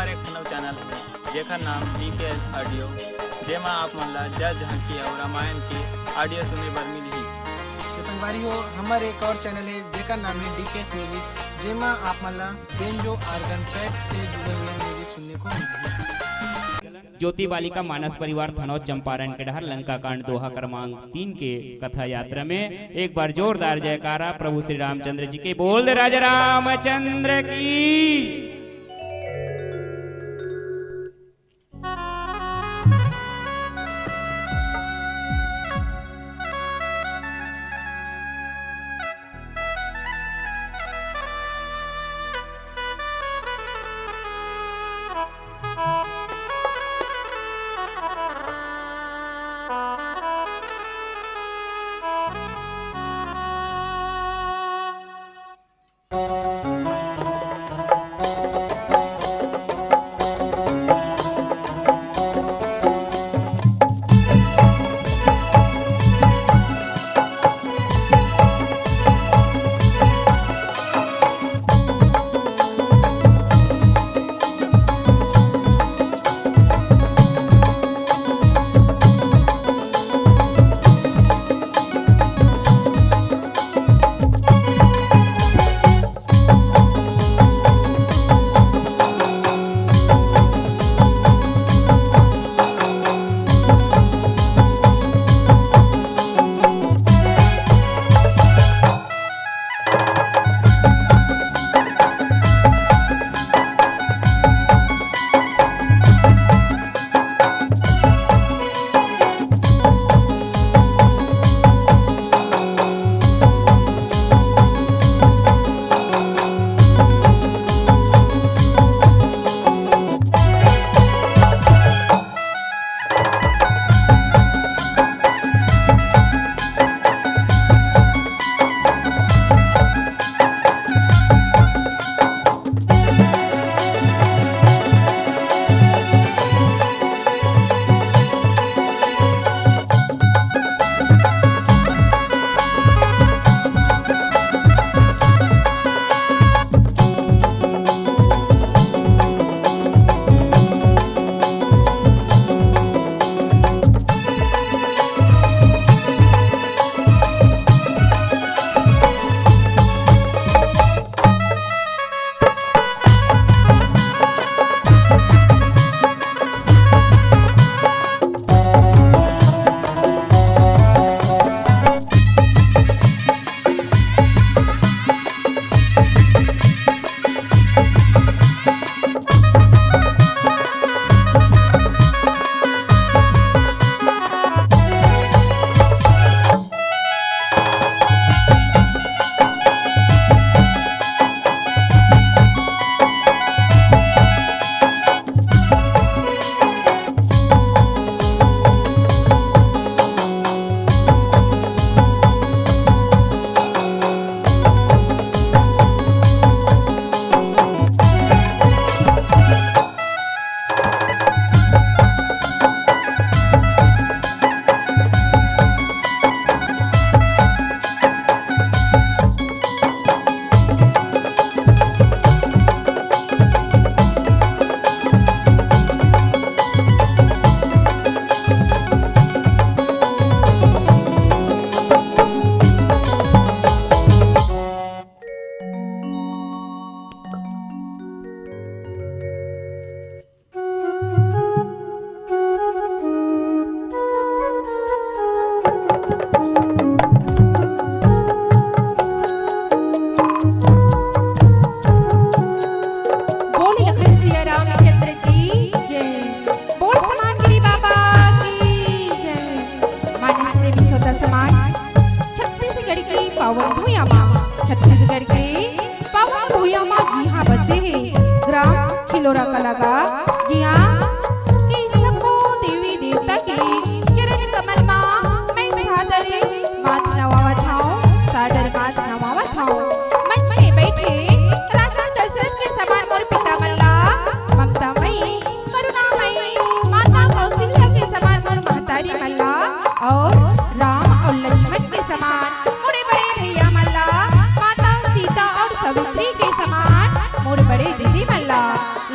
हमारे एक चैनल है जेकर नाम DK ऑडियो, जेमा आप मन ला जय झांकी और रामायण की ऑडियो सुने बर मिलही। तो संगवारी हो हमारे एक और चैनल है जेकर नाम है DK म्यूजिक, जेमा आप मन ला बेंजो ऑर्गन पैड से जुड़े हुए म्यूजिक सुनने को मिलेगी। ज्योति बालिका मानस परिवार थनौत चंपारण के डहर लंका कांड दोहा क्रमांक 3 के कथा यात्रा में एक बार जोरदार जयकारा प्रभु श्री रामचंद्र जी के बोल दे राजा रामचंद्र की।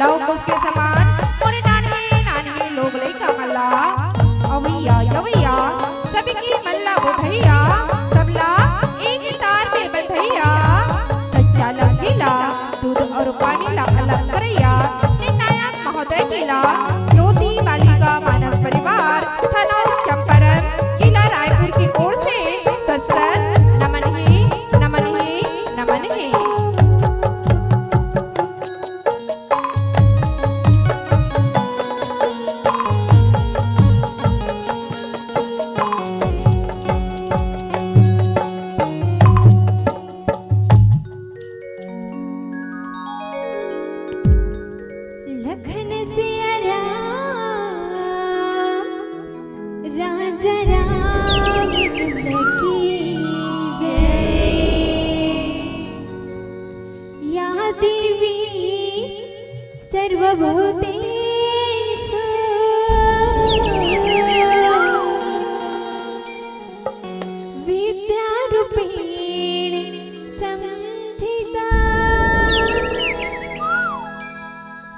लव कुछ के समान मोरे नानी लोग लइका मल्ला अवैया यवैया सभी की मल्ला बोधैया सबला एक ही तार पे बंधैया सच्चा लंगीला दूध और पानी ला अलग करैया निर्णायक महोदय किला ज्योति बालिका मानस परिवार थाना चंपारण जिला रायपुर की ओर से सत्सत नमन है नमन है नमन है। लखन सिया राम राजा राम की जय। या देवी सर्वभूतेषु विद्यारूपेण संस्थिता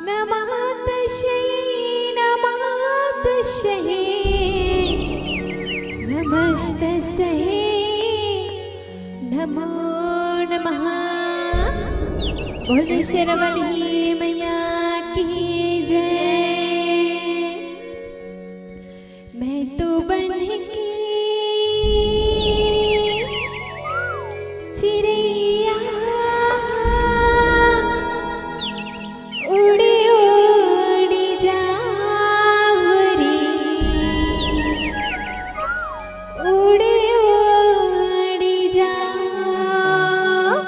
नमः तस्यै नमस्तस्यै नमो नमः। बोले शरवली मैया की जय। मैं तो बन के चिड़ैया उड़ी उड़ी जाऊं रे उड़ी उड़ी जाऊं।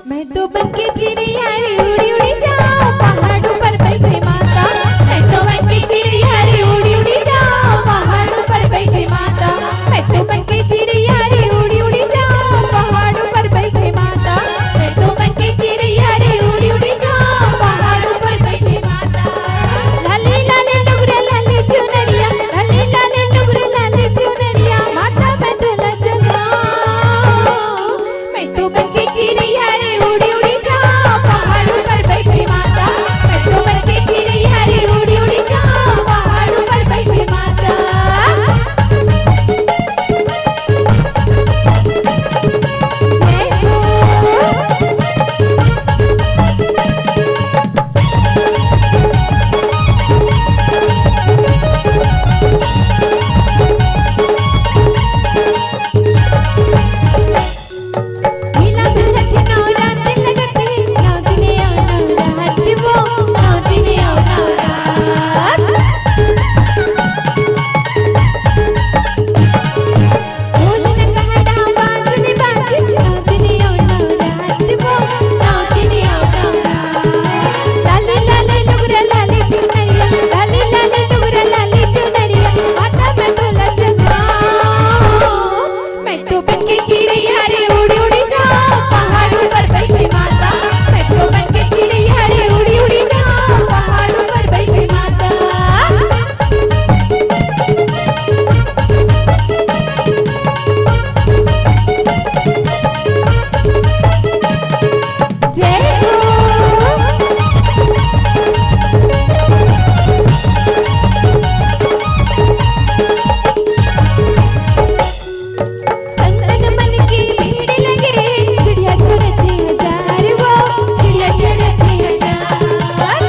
मैं तो बन के चिड़िया रे उड़ी उड़ी जाऊं पहाड़ों पर बैठे माता। मैं तो बन के चिड़िया रे उड़ी उड़ी जाऊं पहाड़ों पर बैठे माता। मैं तो बन के चिड़िया रे उड़ी उड़ी जाऊं पहाड़ों पर बैठे माता। मैं तो बन के चिड़िया रे उड़ी उड़ी जाऊं पहाड़ों पर बैठे माता। लाले लाले डुगरे लाले चुनरिया लाले लाले डुगरे लाले चुनरिया माता मैं तो लजगाऊं। मैं तो बन के चिड़िया रे उड़ी उड़ी जाऊं पहाड़ों पर बैठे माता। मैं तो बन के चिड़िया रे उड़ी उड़ी जाऊं पहाड़ों पर बैठे माता। जय हो लीला भरत नवरात्र लगत है नौ दिने और नवरात वो नौ दिने और नवरात। ढोल नगाड़ा बांसुरी बाजे नौ दिने और नवरात वो नौ दिने और नवरात। लाले लाले डुगरा लाले चुनरिया लाले लाले डुगरा लाले चुनरिया माता मैं तो लजगाऊं। मैं तो बन के चिड़िया रे उड़ी उड़ी जाऊं पहाड़ों पर बैठे माता। मैं तो बन के चिड़िया रे उड़ी उड़ी जाऊं पहाड़ों पर बैठे माता। जय हो संतन मन की भीड़ लगे चिड़िया चढ़ते हजार वो चिड़िया चढ़ते हजार।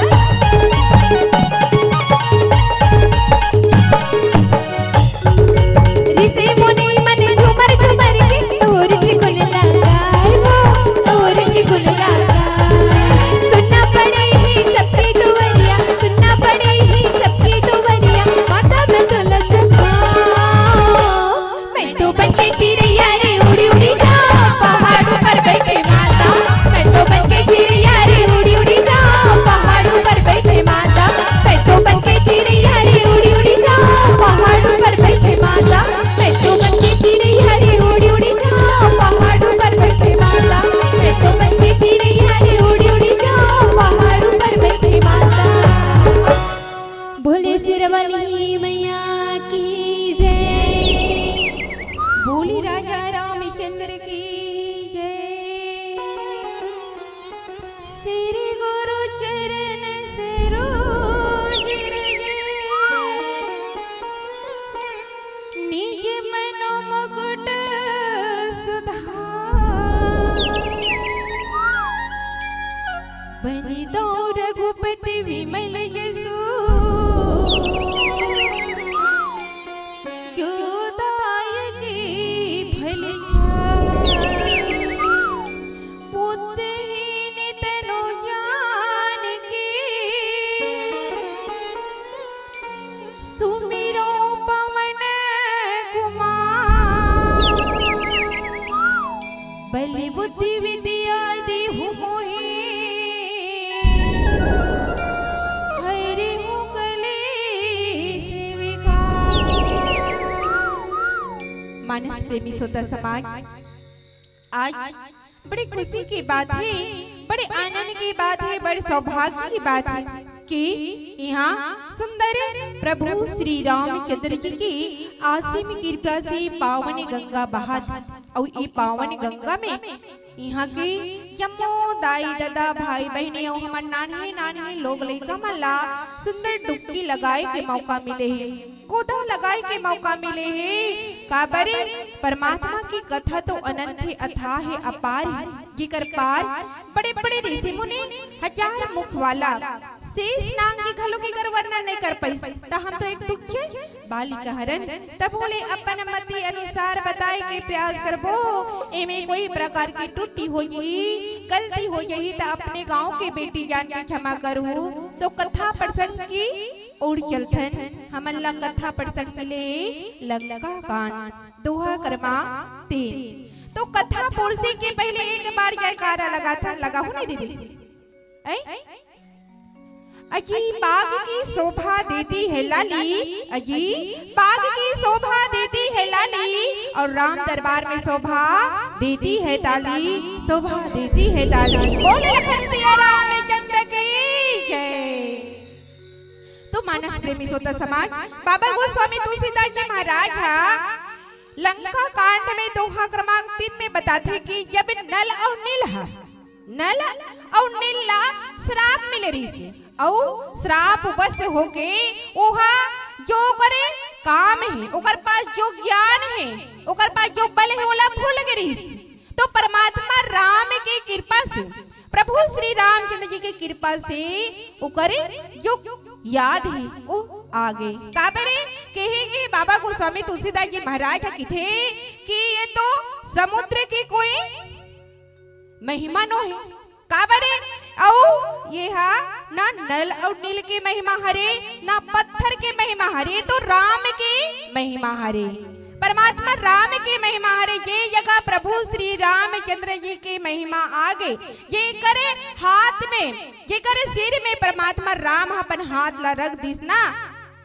ऋषि मुनि मन झूमर झूमर के तोर जी गुल लगाए वो तोर जी गुल लगाए। सुनना पड़े ही सबकी दुआरिया सुनना पड़े ही सबकी दुआरिया माता मैं तो लजगाऊं। मैं तो बन के चिड़िया रे उड़ी उड़ी जाऊं पहाड़ों पर बैठे माता। मैं तो बन के चिड़िया रे उड़ी उड़ी जाऊं पहाड़ों पर बैठे माता। मैं तो बन के चिड़िया रे उड़ी उड़ी जाऊं पहाड़ों पर बैठे माता। मैं तो बन के चिड़िया रे उड़ी उड़ी जाऊं पहाड़ों पर बैठे माता। मैं तो बन के चिड़िया रे उड़ी उड़ी जाऊं पहाड़ों पर बैठे माता। बोले सिरवली मैया की जय। बोली राजा रामचंद्र की जय। श्री गुरु चरण सरोज मानस प्रेमी श्रोता समाज, आज बड़ी खुशी की बात है, बड़े आनंद की बात है, बड़े सौभाग्य की बात है कि यहाँ सुंदर प्रभु श्री रामचंद्र जी की आसीम कृपा से पावन गंगा बहा थी। और ये पावन गंगा में यहाँ के जम्मो दाई दादा भाई बहने और हमारे नानी नानी लोग लइका मला सुंदर डुबकी लगाए के मौका मिले है, गोदा लगाए के मौका मिले है। काबरे परमात्मा की कथा तो अनंत है, अथाह है, अपार है, जिकर पार बड़े बड़े ऋषि मुनि हजार मुख वाला शेष नाग की घलो की कर वर्णन नहीं कर पाई। ता हम तो एक दुखे बालिका हरण तब बोले अपन मति अनुसार बताए के प्रयास करबो। एमे कोई प्रकार की टूटी हो जी गलती हो जाई ता अपने गांव के बेटी जान के क्षमा करू। तो कथा प्रसंग की और चलथन हमन ला कथा प्रसंग ले लंका कांड दोहा क्रमांक 3। तो कथा पुरसे के पहले एक बार जयकारा लगा था, लगा हो नहीं दीदी? अजी बाग की शोभा देती है लाली, अजी बाग की शोभा देती है लाली, और राम दरबार में शोभा देती है ताली, शोभा देती है ताली। बोले लखन सिया रामचंद्र की जय। तो मानस प्रेमी श्रोता समाज, बाबा गोस्वामी तुलसीदास जी महाराज लंका कांड में दोहा क्रमांक 3 में बताते कि जब नल और नील श्राप मिले रही से और श्राप बस होके ओहा जो करे काम है, ओकर पास जो ज्ञान है, ओकर पास जो बल है, ओला भूल गई। तो परमात्मा राम की कृपा से, प्रभु श्री रामचंद्र जी की कृपा से ओकरे जो याद है वो आगे काबरे कहेंगे। बाबा गोस्वामी तुलसीदास जी महाराज कहते कि ये तो समुद्र की कोई महिमा नो है काबरे, औ ये हा ना नल और नील की महिमा हरे, ना पत्थर की महिमा हरे, तो राम की महिमा हरे, परमात्मा राम की महिमा हरे। जे जगह प्रभु श्री रामचंद्र जी की महिमा आगे, जे करे हाथ में, जे करे सिर में परमात्मा राम अपन हाथ ला रख दिस ना,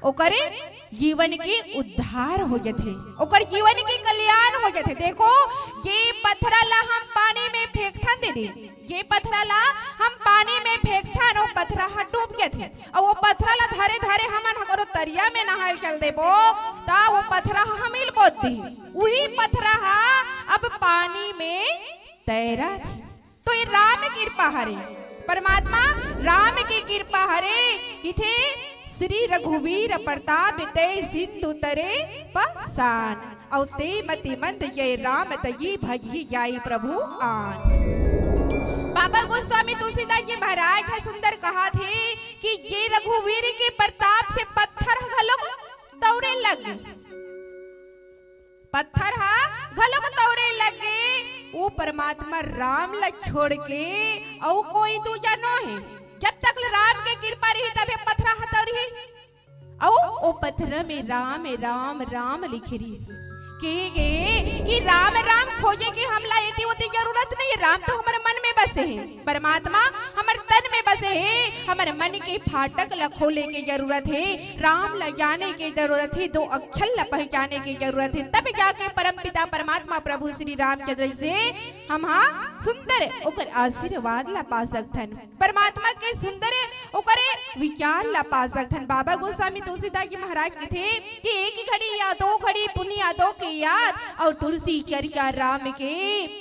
ओकरे जीवन की उद्धार हो जाते, ओकर जीवन की कल्याण हो जाते। देखो जे पत्थरा ला हम पानी में फेंकथन दे, जे पत्थरा ला हम पानी में फेंकथन, वो पत्थरा हा डूब जाते, और वो पत्थरा ला धारे धारे हमन हकरो तरिया में नहाल चल देबो ता वो पत्थरा हा मिल बोती, वही पत्थरा हा अब पानी में तैरा। तो ये राम की कृपा हरे, परमात्मा राम की कृपा हरे। इथे श्री रघुवीर प्रताप ते सिंधु तरे पासान, और ते मति मंद जय राम तजी भजी जाई प्रभु आन। बाबा गोस्वामी तुलसीदास जी महाराज है सुंदर कहा थे कि ये रघुवीर के प्रताप से पत्थर घलोक तौरे लग गए, पत्थर हा घलोक तौरे लग गए। वो परमात्मा राम ला छोड़ के और कोई दूजा नो है, जब तक राम के कृपा रही तब पत्थरा हतौर ही, और ओ पत्थर में राम राम राम लिख रही के ये राम राम खोजे की हमला इतनी होती जरूरत नहीं है। राम तो हमारे मन में बसे है, परमात्मा हमारे तन में बसे है, हमारे मन के फाटक ला खोले की जरूरत है, राम ला जाने की जरूरत है, दो अक्षर ला पहचाने की जरूरत है, तब जाके परम पिता परमात्मा प्रभु श्री रामचंद्र से हम सुंदर ओकर आशीर्वाद ला पा सकथन, परमात्मा के सुंदर ओकरे विचार ला पा सकथन। बाबा गोस्वामी तुलसीदास जी महाराज कहते कि एक ही घड़ी या दो घड़ी पुण्य यादों की याद, और तुलसी चरिया राम के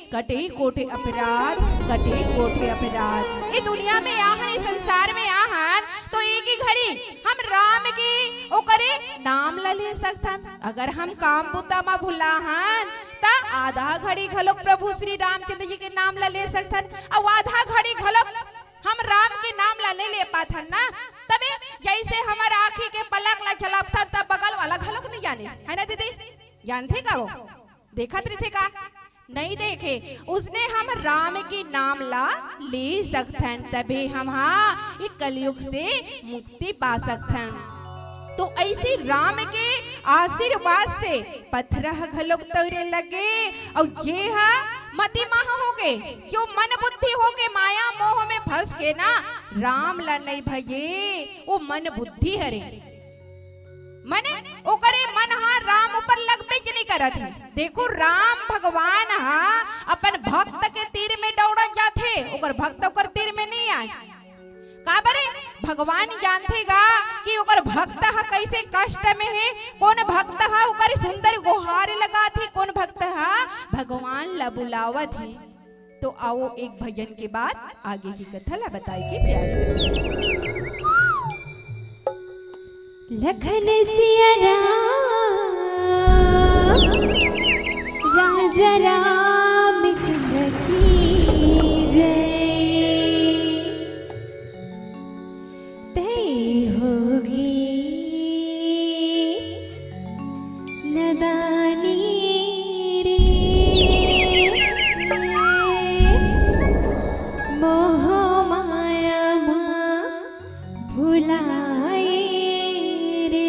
कटे कोटे अपराध, कटे कोटे अपराध। ये दुनिया में आहन, इस संसार में आहन, तो एक ही घड़ी हम राम की ओकरे नाम ला ले सकथन। अगर हम काम बुता मा भुला हन ता आधा घड़ी घलोक प्रभु श्री रामचंद्र जी के नाम ला ले सकथन, और आधा घड़ी घलोक हम राम के नाम ला नहीं ले पाथन ना। तबे जैसे हमारे आँखी के पलक ला झलकता तब बगल वाला घलोक नहीं जाने, है ना दीदी? जानते का वो देखा थे का नहीं देखे, उसने हम राम के नाम ला ले सकथन, तबे हम एक कलयुग से मुक्ति पा सकथन। तो ऐसे राम के आशीर्वाद से पत्थर घलोक तौरे लगे, और ये मति महा हो गए, जो मन बुद्धि हो गए माया मोह में फंस के ना राम ला नहीं भजे, वो मन बुद्धि हरे, मन ओकरे मन राम ऊपर लग पे नहीं करत है। देखो राम भगवान हा अपन भक्त के तीर में दौड़त जाथे, ओकर भक्त ओकर तीर में नहीं आए। काबरे भगवान जानते गा कि ओकर भक्त हा कैसे कष्ट में है, कौन भक्त हा ओकर सुंदर गुहार लगात है, कौन भक्त हा भगवान ला बुलावत है। तो आओ एक भजन के बाद आगे की कथा ला बताए के प्यार। लखन सिया राजा रामचंद्र की जय। तय होगी नदानी रे मोह माया भुलाए रे। रे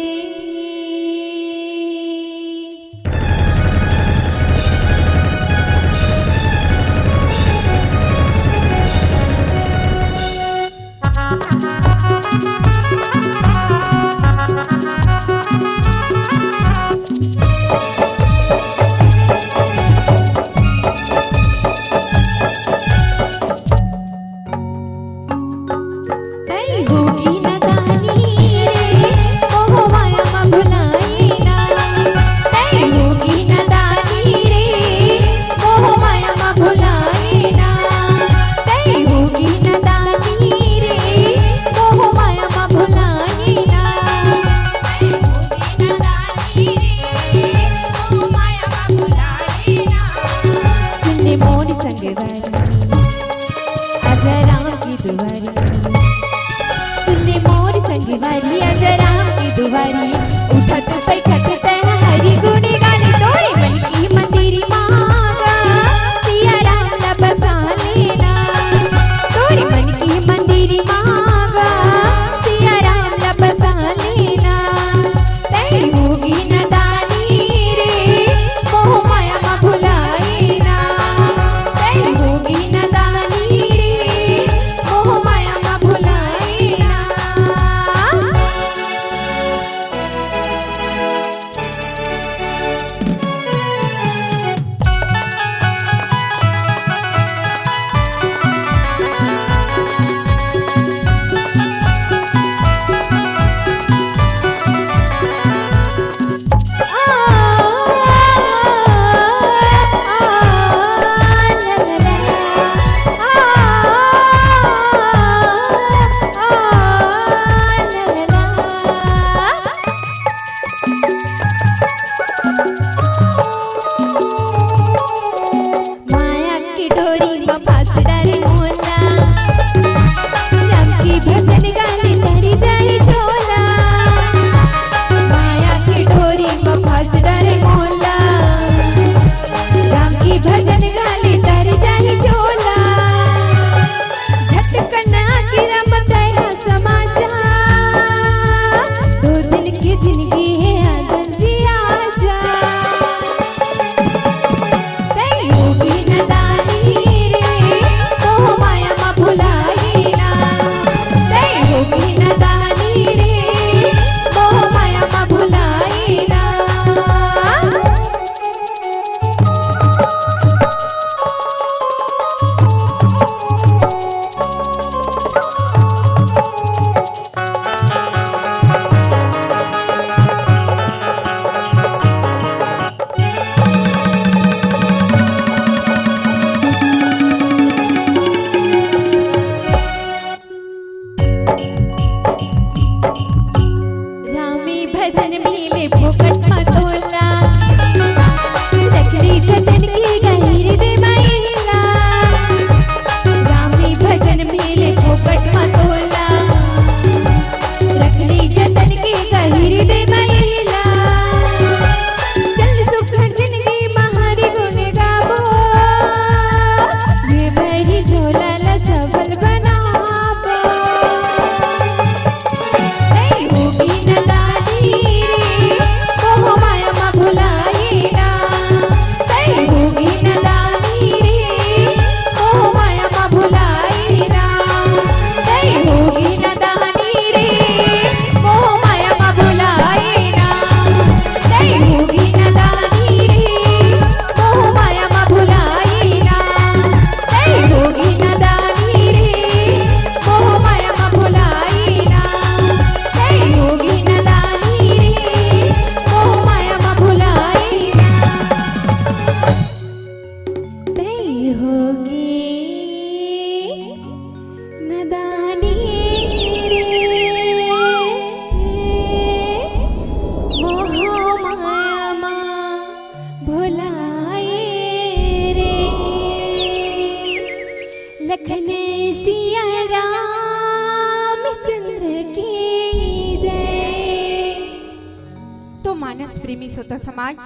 मानस प्रेमी सोता समाज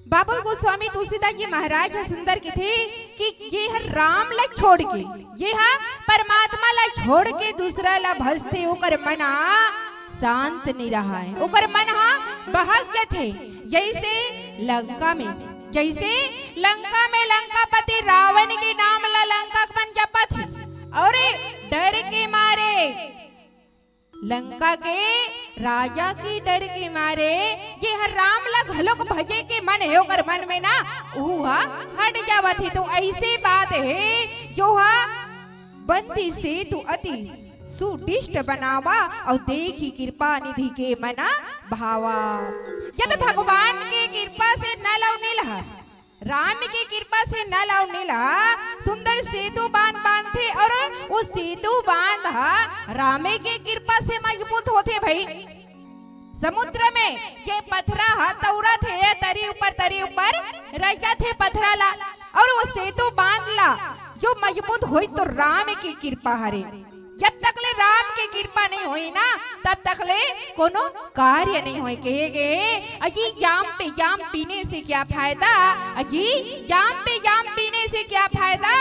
बाबा गोस्वामी तुलसीदास जी महाराज सुंदर के थे कि ये हर राम ला छोड़ के ये हा परमात्मा ला छोड़ के दूसरा ला भजते ओकर मना शांत नहीं रहा है, ओकर मन हा बहक जाते। जैसे लंका में लंकापति रावण के नाम ला लंका बन जपा थे और डर के मारे लंका के राजा की डर के मारे जे हर राम ला घलोक भजे के मन है ओकर मन में ना उहा हट जावत है। तो ऐसे बात है जो हा बंदी से तू अति सुदिष्ट बनावा और देखी कृपा निधि के मना भावा। जब भगवान के कृपा से न लौनीला राम की कृपा से न लौनीला सुंदर सेतु बांध थे और उस सेतु बांध राम की कृपा से मजबूत होते भाई। समुद्र में जे पथरा तौरा थे तरी ऊपर रचा थे पथरा ला और वो सेतु बांध ला जो मजबूत हुई तो राम की कृपा हरे। जब तक ले राम की कृपा नहीं हुई ना तब तक ले कोनो कार्य नहीं हुए। कहेगे अजी जाम पे जाम पीने से क्या फायदा, अजी जाम पे जाम पीने से क्या फायदा,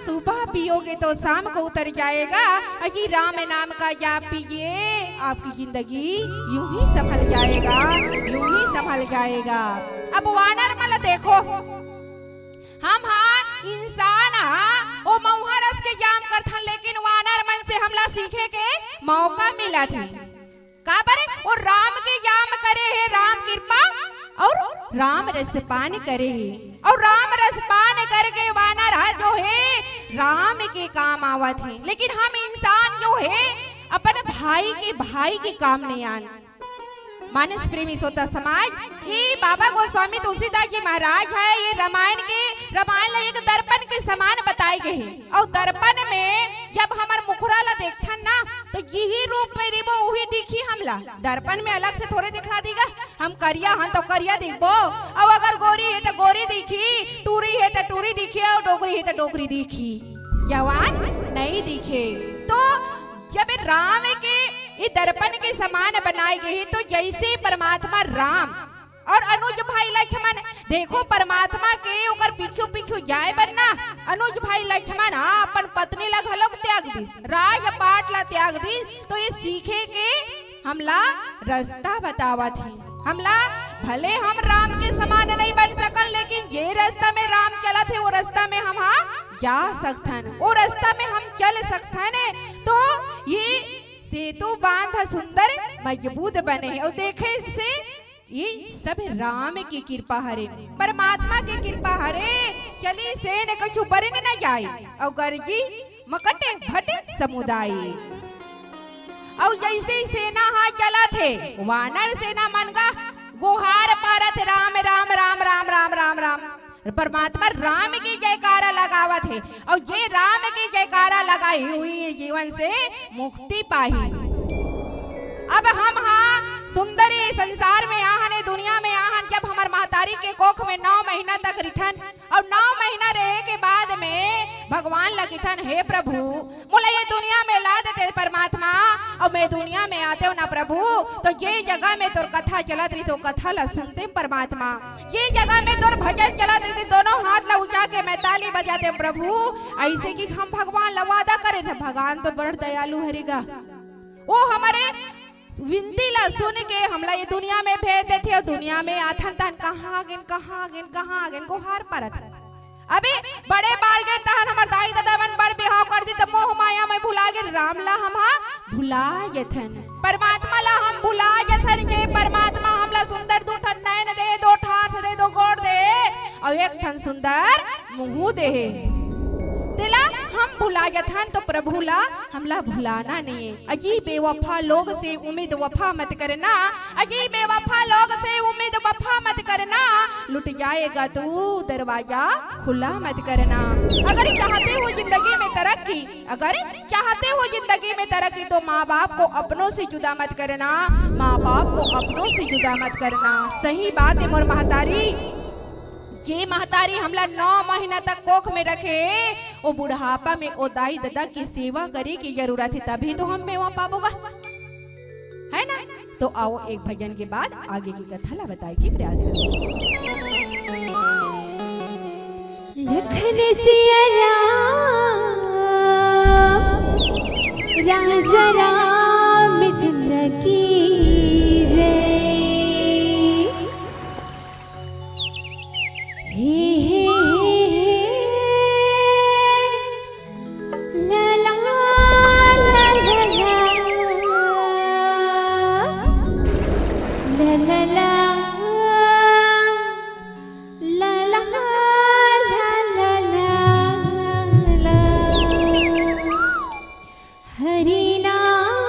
सुबह पियोगे तो शाम को उतर जाएगा। अजी राम नाम का जाप पीजिए आपकी जिंदगी यूं ही संभल जाएगा, यूं ही संभल जाएगा। अब वानर मल देखो हम इंसान ओ मौहा रस के जाम करथन लेकिन वानर मन से हमला सीखे के मौका मिला था। काबर वो राम के जाम करे है, राम कृपा और राम रसपान करे है और राम रसपान करके वानर जो है राम के काम आवत है। लेकिन हम इंसान जो है अपन भाई के काम नहीं आन। मानस प्रेमी सोता समाज ये बाबा गोस्वामी तुलसीदास जी महाराज है। ये रामायण एक दर्पण के समान बताए गए हैं और दर्पण में जब हमार मुखरा ला देखथन ना तो यही रूप में रिबो वही दिखी हमला। दर्पण में अलग से थोड़े दिखला देगा, हम करिया हन तो करिया दिखबो और अगर गोरी है तो गोरी दिखी, टूरी है तो टूरी दिखी और डोगरी है तो डोगरी दिखी, जवान नहीं दिखे। तो जब राम के ये दर्पण के समान बनाए गए तो जैसे परमात्मा राम और अनुज भाई लक्ष्मण देखो परमात्मा के ओकर पीछू जाए बनना अनुज भाई लक्ष्मण अपन पत्नी ला घलोक त्याग दी, राजपाट ला त्याग दी। तो ये सीखे के हमला रास्ता बतावा थी। हमला भले हम राम के समान नहीं बन सकन लेकिन जे रास्ता में राम चला थे वो रास्ता में हम जा सकथन, वो रास्ता में हम चल सकथन। तो ये सेतु बांध सुंदर मजबूत बने और देखे से ये सब राम की कृपा हरे, परमात्मा की कृपा हरे। चली से न कछु बरन न जाए और गर्जी मकटे भटे समुदाय। और जैसे सेना चला थे वानर सेना मन का गुहार पारत राम राम राम राम राम राम राम, परमात्मा राम की जयकारा लगावत है और जे राम की जयकारा लगाई हुई जीवन से मुक्ति पाही। अब हम सुंदर संसार में आहन दुनिया में आहन जब हमार महतारी के कोख में 9 महीना तक रिठन और 9 महीना रहे के बाद में भगवान लगिथन हे प्रभु मोला ये दुनिया में ला देते परमात्मा और मैं दुनिया में आते हो ना प्रभु। तो ये जगह में तोर कथा चलत रही तो कथा ला सुनते परमात्मा, ये जगह में तोर भजन चलत रही दोनों हाथ ला उठा के मैं ताली बजाते प्रभु। ऐसे कि हम भगवान ला वादा करे थे, भगवान तो बड़ दयालु हरेगा, वो हमारे विनती ला सुन के हमला ये दुनिया में भेज देते और दुनिया में आथन तन कहाँ गिन गुहार परत। अभी बड़े बार गए तहन हमार दाई दादा मन बड़ बिहाव कर दी तो मोह माया में भुला गए, राम ला हम भुला जथन, परमात्मा ला हम भुला जथन। के परमात्मा हमला सुंदर 2 ठन नैन दे, 2 हाथ दे, 2 गोड़ दे और 1 ठन सुंदर मुंह दे दिला हम भुला जथन। तो प्रभु ला हमला भुलाना नहीं है। अजी बेवफा लोग से उम्मीद वफा मत करना, अजी बेवफा लोग से उम्मीद वफा मत करना, लुट जाएगा तू दरवाजा खुला मत करना। अगर चाहते हो जिंदगी में तरक्की, अगर चाहते हो जिंदगी में तरक्की तो माँ बाप को अपनों से जुदा मत करना, माँ बाप को अपनों से जुदा मत करना। सही बात है मोर महतारी, ये महतारी हमला 9 महीना तक कोख में रखे, वो बुढ़ापा में ओ दाई दादा की सेवा करे की जरूरत है, तभी तो हम मेवा पाबोगा है ना। तो आओ एक भजन के बाद आगे की कथा ला बताए की प्रयास करें। लखन सिया राम राजा रामचंद्र की जय। हे हे ला ला ला ला ला ला ला हरि नाम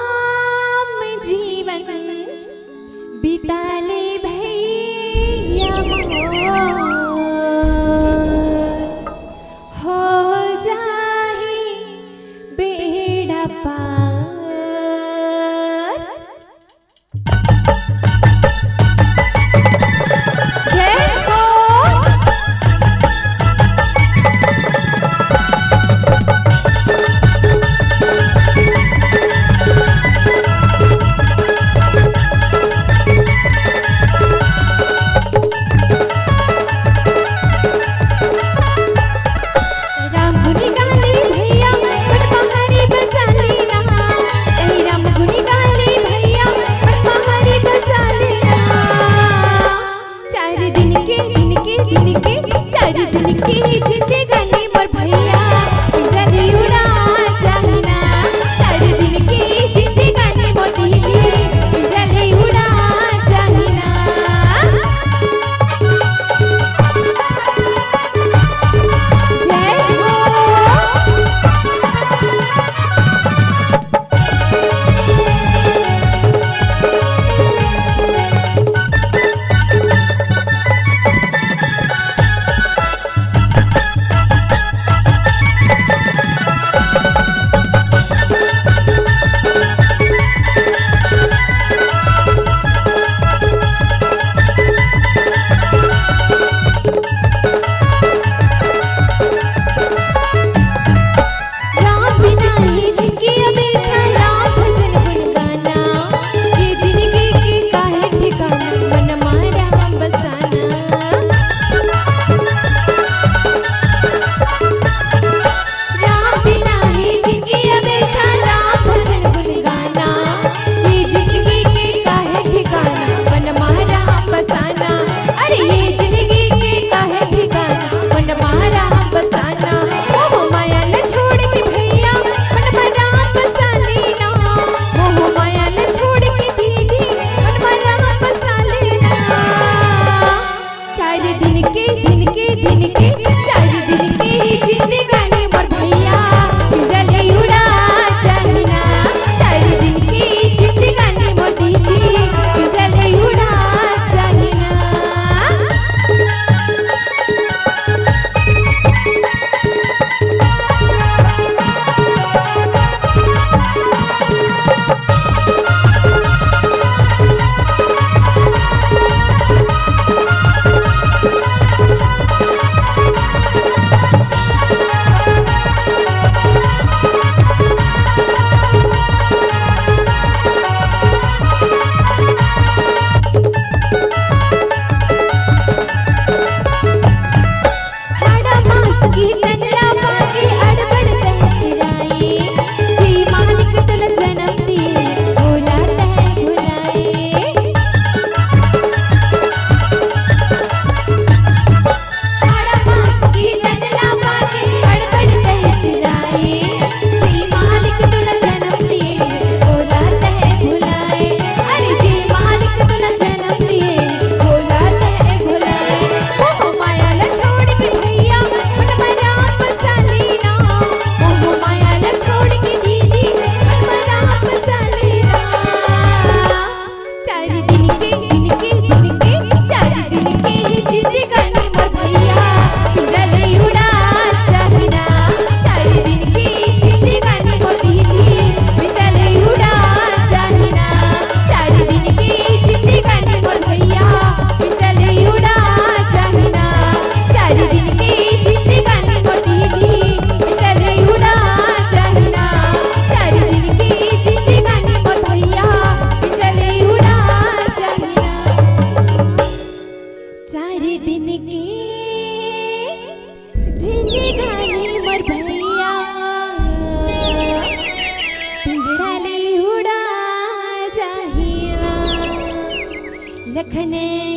लखन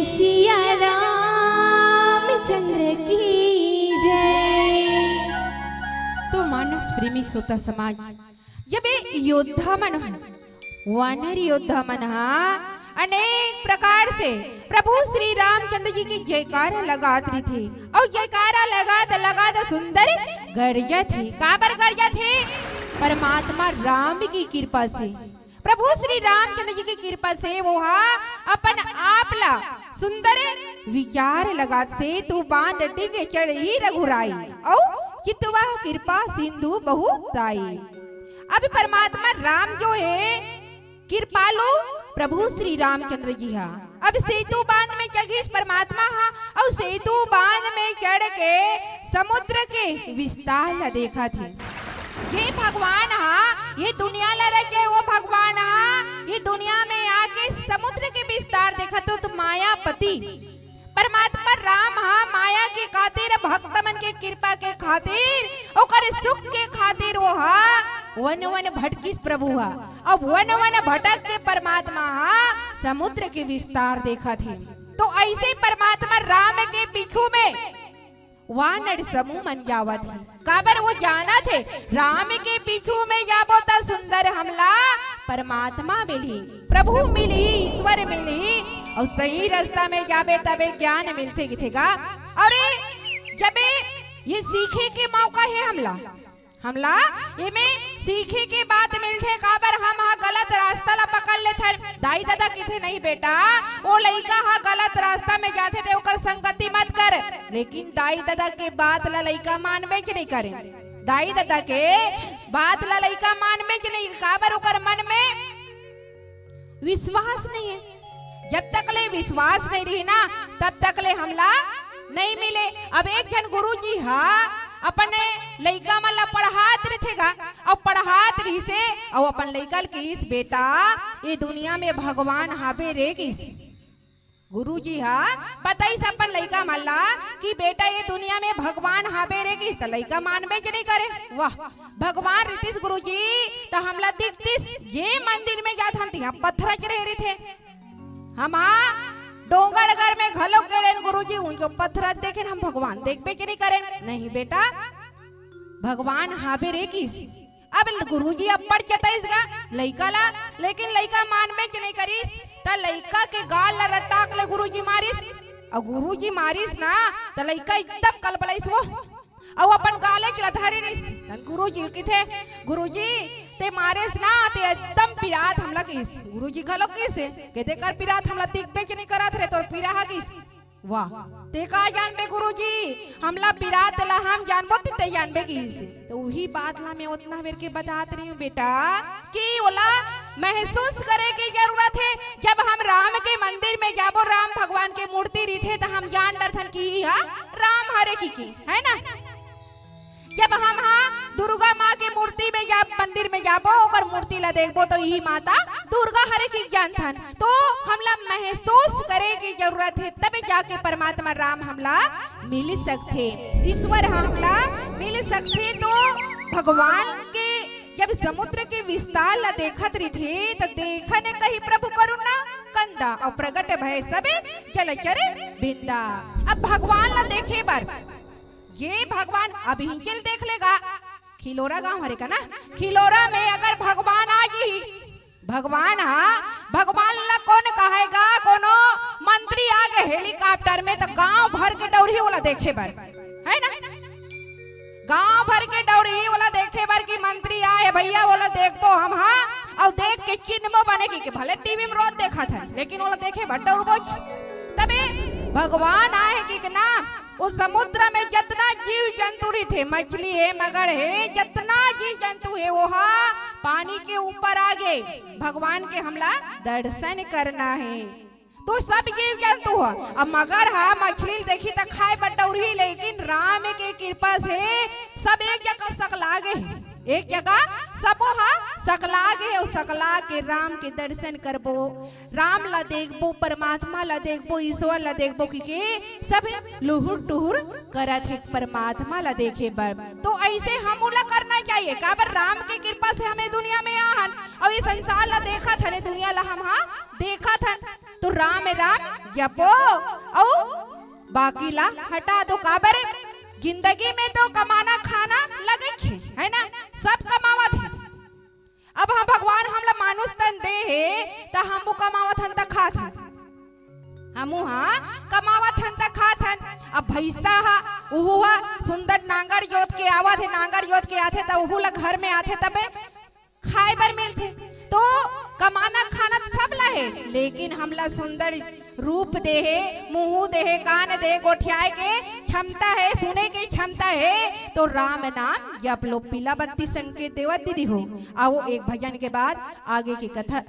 सिया रामचंद्र की जय। तो मानस प्रेमी श्रोता समाज, जब योद्धा मन वानर योद्धा मन अनेक प्रकार से प्रभु श्री रामचंद्र जी की जयकारा लगात रही थी और जयकारा लगात सुंदर गर्जा थी। काबर गर्जा थे? परमात्मा राम की कृपा से, प्रभु श्री रामचंद्र जी की कृपा से वो अपन आप ला सुंदर विचार लगात से तू बांध डिग चढ़ी रघुराई और चितवा कृपा सिंधु बहुताई। अभी परमात्मा राम जो है कृपालु प्रभु श्री रामचंद्र जी हा अब सेतु बांध में चढ़ी परमात्मा हा और सेतु बांध में चढ़ के समुद्र के विस्तार ला देखा थे। जे भगवान हा ये दुनिया ला रचे, वो भगवान हा ये दुनिया में आके समुद्र के विस्तार देखा तो मायापति परमात्मा राम हा माया के खातिर भक्त मन के कृपा के खातिर ओकर सुख के खातिर वो हा वन वन भटकिस प्रभु हा अब वन वन भटक के परमात्मा हा समुद्र के विस्तार देखा थे। तो ऐसे परमात्मा राम के पीछू में वानर समूह मन जावा थे। काबर वो जाना थे राम के पीछू में जाबो ता सुंदर हमला परमात्मा मिली, प्रभु मिली, ईश्वर मिली और सही रास्ता में जाबे तबे ज्ञान मिलते गिथेगा। और जब ये सीखे के मौका है हमला ये में सीखे के बात मिलते। काबर हम गलत रास्ता ला पकड़ लेते, दाई दादा किथे नहीं बेटा वो लइका गलत रास्ता में जाते थे ओकर संगति मत कर। लेकिन दाई दादा के बात ला लइका मानबे नहीं करे, दाई दादा के बात ला लइका मानबे नहीं। काबर ओकर मन में विश्वास नहीं है। जब तक ले विश्वास नहीं रही ना तब तक ले हमला नहीं मिले। अब एक जन गुरुजी अपने लइका मन ला पढ़ात रहेगा और पढ़ात रही से और अपन लइका के इस बेटा ये दुनिया में भगवान हाबे रे किस गुरुजी बताई सब अपन लइका मन ला कि बेटा ये दुनिया में भगवान हाबे रे किस। तो लइका मानबे नहीं करे। वाह भगवान रीतिस गुरुजी तो हमला दिखतिस जे मंदिर में जात हन पत्थर चढ़े रहे थे। हम डोंगरगढ़ में घलो करे गुरुजी उनको पत्थर देखे हम भगवान देखबे नहीं करे। नहीं बेटा भगवान हाबे रे किस। अब गुरुजी अप्पड़ चताइसगा लइका ला, लेकिन लइका मानबे नहीं करिस। त लइका के गाल ला रटाक ले गुरुजी मारिस और गुरुजी मारिस ना त लइका एकदम कलबलाइस वो और अपन गाले के धरे रिस। गुरुजी किथे गुरुजी ते मारेस ना ते एकदम पिरात हमला किस। गुरुजी घलो किस कहते कर पिरात हमला दिखबे नहीं करत रे तोर पिरा किस। वाह ते का जानबे गुरुजी हमला पिरात ला हम जानबो ते जानबे किस। तो वही बात ला मैं उतना बेर के बतात रही हूं बेटा कि ओला महसूस करे की जरूरत है। जब हम राम के मंदिर में जाबो राम भगवान के मूर्ति रही तो हम जान डरथन की राम हरे की है ना। जब हम दुर्गा माँ के मूर्ति में मंदिर में जाबो और मूर्ति ला देखबो तो यही माता दुर्गा हरे की जानथन। तो हमला महसूस करे की जरूरत है तब जाके परमात्मा राम हमला मिल सकते, ईश्वर हमला मिल सकते। तो भगवान के जब समुद्र के विस्तार ला देखत रही थे तो देखने कही प्रभु करुणा कंदा और प्रगट भय सबे चलचर बिंदा। अब भगवान ला देखे बार ये भगवान अभी चल देख लेगा खिलोरा गांव हरे का ना, खिलोरा में अगर भगवान आ गई भगवान ला कौन कहेगा कोनो मंत्री आ गए हेलीकॉप्टर में तो गांव भर के डौरी वाला देखे बर है ना, गांव भर के डौरी वाला देखे बर की मंत्री आए भैया वाला देखबो हम और देख के चिन्ह बनेगी कि भले टीवी में रोज देखा था लेकिन वाला देखे भट्टा रोज तबे भगवान आए कि ना उस समुद्र में जितना जीव जंतु थे मछली है मगर है जितना जीव जंतु है वो पानी के ऊपर आ गए भगवान के हमला दर्शन करना है। तो सब जीव जंतु अब मगर मछली देखी तो खाए बटौरी लेकिन राम के कृपा से सब एक जगह सकला गए, एक जगह सबो सकला गए और सकला के राम के दर्शन करबो, राम ला देखबो, परमात्मा ला देखबो, ईश्वर ला देखबो कि सब लुहुर टुहुर करत है परमात्मा ला देखे बर। तो ऐसे हम ला करना चाहिए काबर राम के कृपा से हमें दुनिया में आहन और ये संसार ला देखा था दुनिया ला हम देखा था। तो राम राम जपो औ बाकी ला हटा दो काबरे। जिंदगी में तो कमाना खाना लगे थे, है ना, सब कमावत है। अब हम भगवान हमला मानुष तन दे है तो हम कमावत हन त खात हन, हमू हाँ कमावत हन त खात हन। अब भैसा हा उहु हा सुंदर नांगर जोत के आवत है, नांगर जोत के आथे त उहु ला घर में आथे तबे खाए बर मिलथे। तो कमाना खाना सब ला है, लेकिन हमला सुंदर रूप दे है, मुंह दे है, कान दे, गोठियाए के क्षमता है, सुने की क्षमता है। तो राम नाम जप लो, पीला बत्ती संकेत देवत दीदी हो। आओ एक भजन के बाद आगे की कथा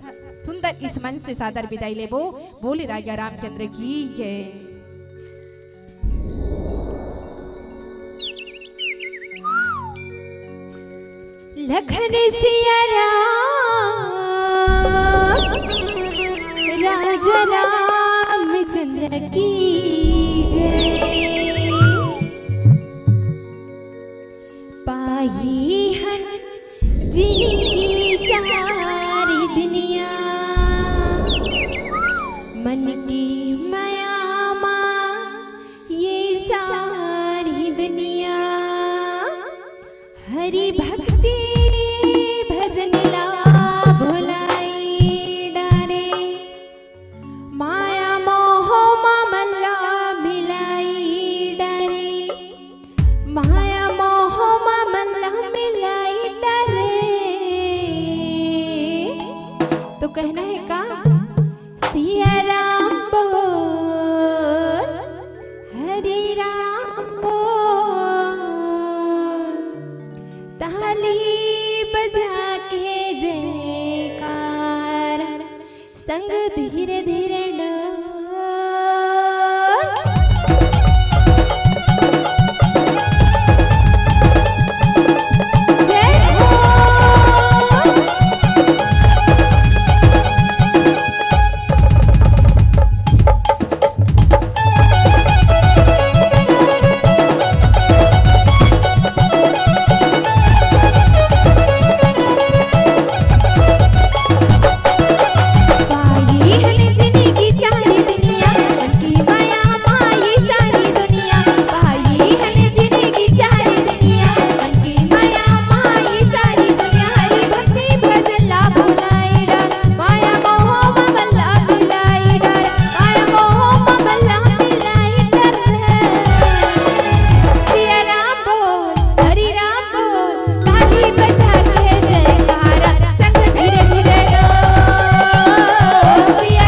सुंदर इस मन से सादर विदाई लेबो। बोले राजा रामचंद्र की जय। लखन सिया राम राजा रामचंद्र की जय। पाई हन जिनकी चारी दुनिया, मन की माया माँ ये सारी दुनिया। हरि भक्ति भजन ला भुलाई डारे, माया मोह ममला मिलाई डारे, माया मोह ममला मिलाई डारे। तो कहना है का सिया राम बोल, हरि राम बोल, ताली बजा के जयकार संग धीरे धीरे डोल। जय हो। सिया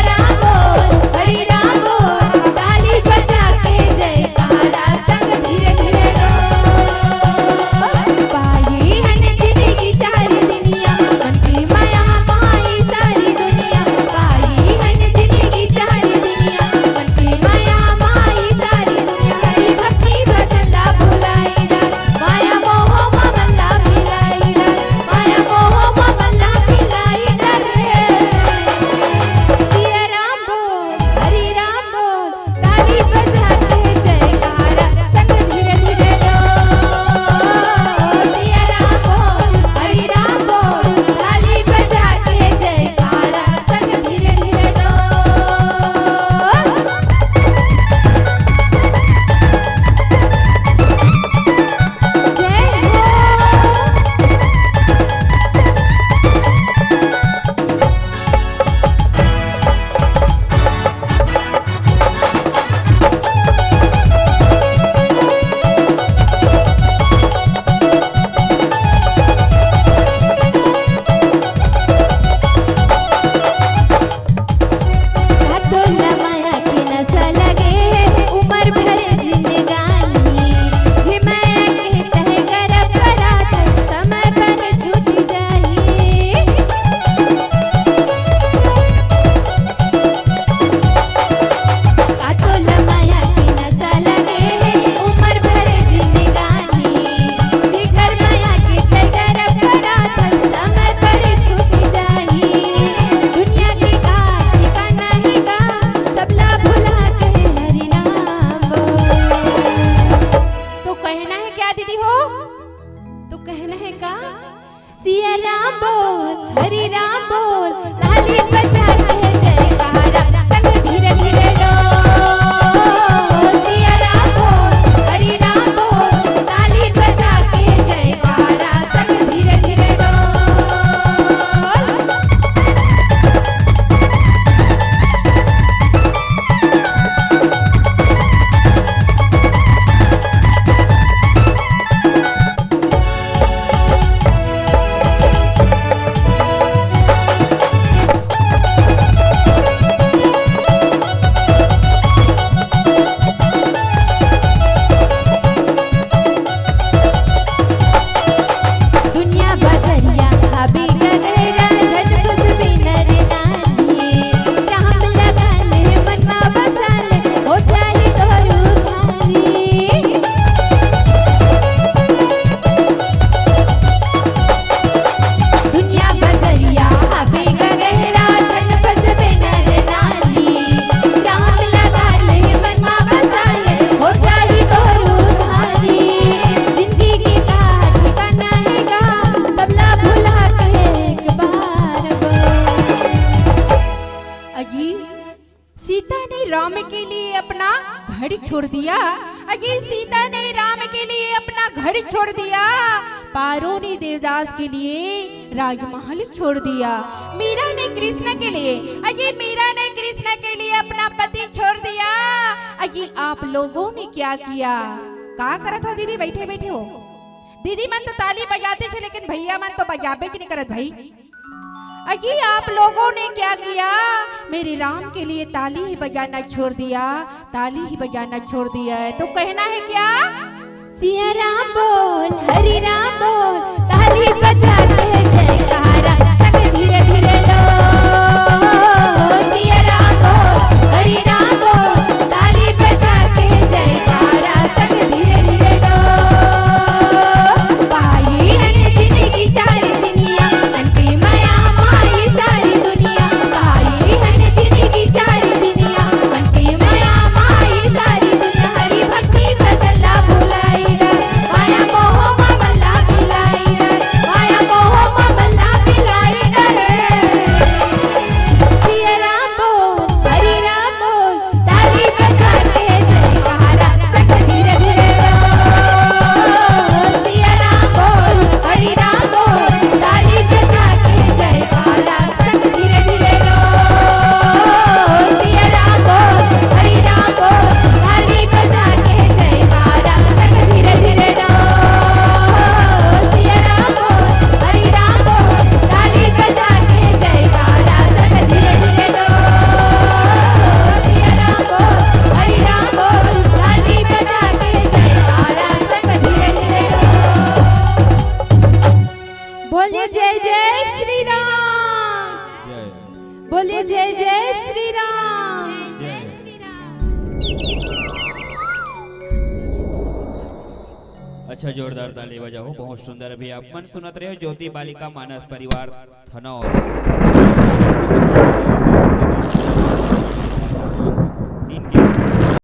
अजी सीता ने राम के लिए अपना घर छोड़ दिया। अजी सीता ने राम के लिए अपना घर छोड़ दिया। पारो ने देवदास के लिए राजमहल छोड़ दिया। मीरा ने कृष्ण के लिए, अजी मीरा ने कृष्ण के लिए अपना पति छोड़ दिया। अजी आप लोगों ने क्या किया? का करत हो दीदी? बैठे बैठे हो दीदी मन तो ताली बजाते थे, लेकिन भैया मन तो बजाबे नहीं करत भाई। अजी आप लोगों ने क्या किया? मेरे राम के लिए ताली ही बजाना छोड़ दिया, ताली ही बजाना छोड़ दिया है। तो कहना है क्या? सिया राम बोल हरि राम बोल, ताली बजा के जयकारा संग धीरे धीरे डोल। सिया राम बोल हरि राम बोल, ताली बजा के जयकारा संग धीरे धीरे डोल। पाई है जिंदगी चार दुनिया, अंतिम माया माई सारी दुनिया। पाई है जिंदगी चार दुनिया, अंतिम माया माई सारी दुनिया। हरि भक्ति भजला भुलाई डर, माया मोह ममला मिलाई डर, माया मोह ममला मिलाई डर। सिया राम बोल हरि राम बोल, ताली बजा के जयकारा संग धीरे धीरे डोल। सिया राम बोल हरि राम बोल, ताली बजा के जयकारा संग धीरे धीरे डोल। सिया राम बोल हरि राम बोल, ताली बजा के जयकारा संग धीरे धीरे डोल। सिया राम बोल हरि राम बोल, ताली बजा के जयकारा संग धीरे धीरे डोल। सिया राम बोल हरि राम बोल, ताली बजा के जयकारा संग धीरे धीरे डोल। बोलिए जय जय श्री राम, बोलिए जय जय श्री राम। अच्छा जोरदार ताली बजाओ, बहुत सुंदर। अभी आप मन सुनत रहे हो ज्योति बालिका मानस परिवार थनौर।